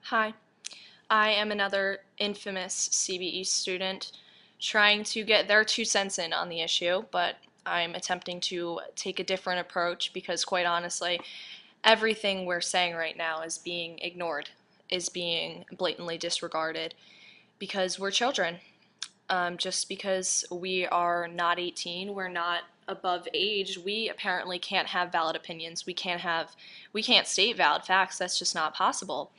Hi, I am another infamous CBE student trying to get their 2 cents in on the issue, but I'm attempting to take a different approach because, quite honestly, everything we're saying right now is being ignored, is being blatantly disregarded because we're children. Just because we are not 18, we're not above age, we apparently can't have valid opinions. We can't state valid facts. That's just not possible.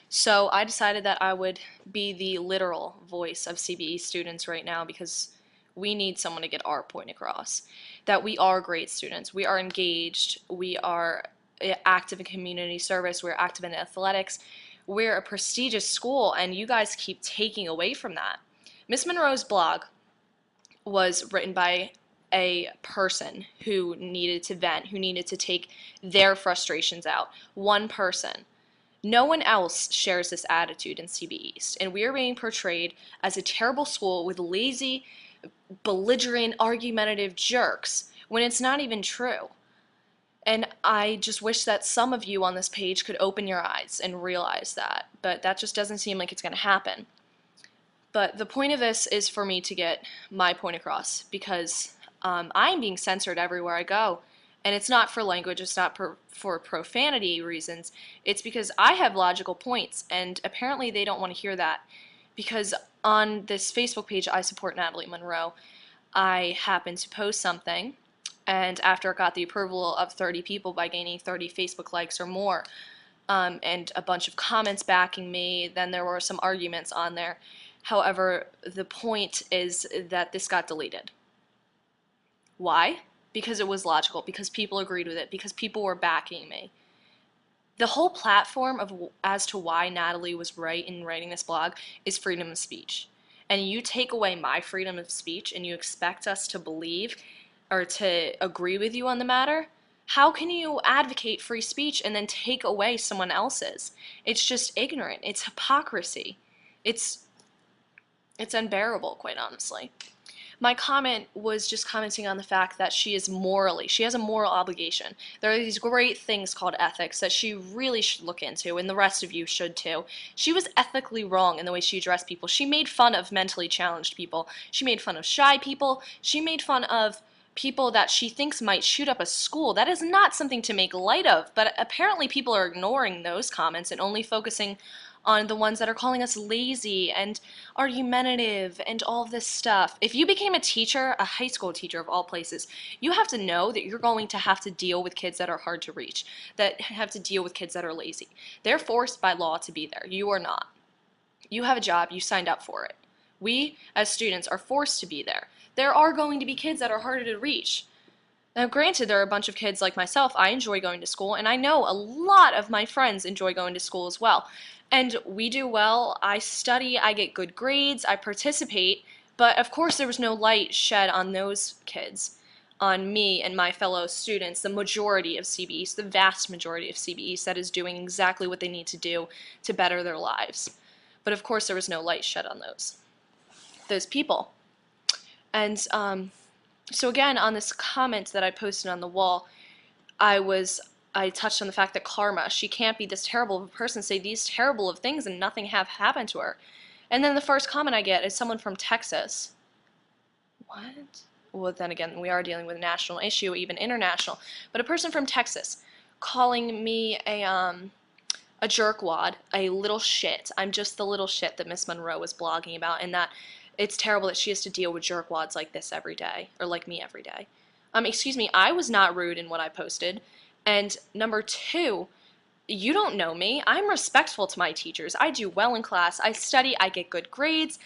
So I decided that I would be the literal voice of CBE students right now because we need someone to get our point across. That we are great students, we are engaged, we are active in community service, we're active in athletics, we're a prestigious school, and you guys keep taking away from that. Miss Monroe's blog was written by a person who needed to vent, who needed to take their frustrations out. One person. No one else shares this attitude in CB East, and we are being portrayed as a terrible school with lazy, belligerent, argumentative jerks when it's not even true. And I just wish that some of you on this page could open your eyes and realize that, but that just doesn't seem like it's going to happen. But the point of this is for me to get my point across because I'm being censored everywhere I go. And it's not for language, it's not for profanity reasons. It's because I have logical points, and apparently they don't want to hear that. Because on this Facebook page, I support Natalie Monroe, I happened to post something, and after it got the approval of 30 people by gaining 30 Facebook likes or more, and a bunch of comments backing me, then there were some arguments on there. However, the point is that this got deleted. Why? Because it was logical, because people agreed with it, because people were backing me. The whole platform of as to why Natalie was right in writing this blog is freedom of speech. And you take away my freedom of speech and you expect us to believe or to agree with you on the matter? How can you advocate free speech and then take away someone else's? It's just ignorant. It's hypocrisy. It's unbearable, quite honestly. My comment was just commenting on the fact that she has a moral obligation. There are these great things called ethics that she really should look into, and the rest of you should too. She was ethically wrong in the way she addressed people. She made fun of mentally challenged people. She made fun of shy people. She made fun of people that she thinks might shoot up a school. That is not something to make light of, but apparently people are ignoring those comments and only focusing on the ones that are calling us lazy and argumentative and all this stuff. If you became a teacher, a high school teacher of all places, you have to know that you're going to have to deal with kids that are hard to reach, that have to deal with kids that are lazy. They're forced by law to be there. You are not. You have a job, you signed up for it. We, as students, are forced to be there. There are going to be kids that are harder to reach. Now, granted, there are a bunch of kids like myself. I enjoy going to school, and I know a lot of my friends enjoy going to school as well. And we do well. I study, I get good grades, I participate, but of course there was no light shed on those kids, on me and my fellow students, the majority of CBEs, the vast majority of CBEs that is doing exactly what they need to do to better their lives. But of course there was no light shed on those people. And so again, on this comment that I posted on the wall, I touched on the fact that karma, she can't be this terrible of a person, say these terrible of things and nothing have happened to her. And then the first comment I get is someone from Texas. What? Well, then again, we are dealing with a national issue, even international. But a person from Texas calling me a jerkwad, a little shit. I'm just the little shit that Miss Monroe was blogging about, and that it's terrible that she has to deal with jerkwads like this every day, or like me every day. Excuse me, I was not rude in what I posted. And number two, you don't know me. I'm respectful to my teachers. I do well in class. I study. I get good grades.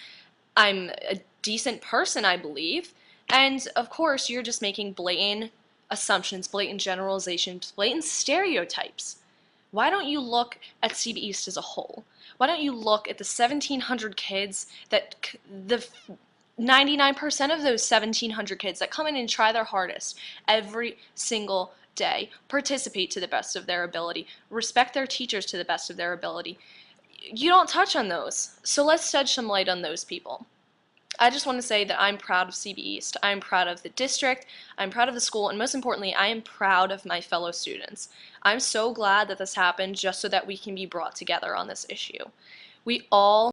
I'm a decent person, I believe. And of course, you're just making blatant assumptions, blatant generalizations, blatant stereotypes. Why don't you look at CB East as a whole? Why don't you look at the 1,700 kids that the 99% of those 1,700 kids that come in and try their hardest every single day, participate to the best of their ability, respect their teachers to the best of their ability. You don't touch on those. So let's shed some light on those people. I just want to say that I'm proud of CB East. I'm proud of the district, I'm proud of the school, and most importantly, I am proud of my fellow students. I'm so glad that this happened just so that we can be brought together on this issue. We all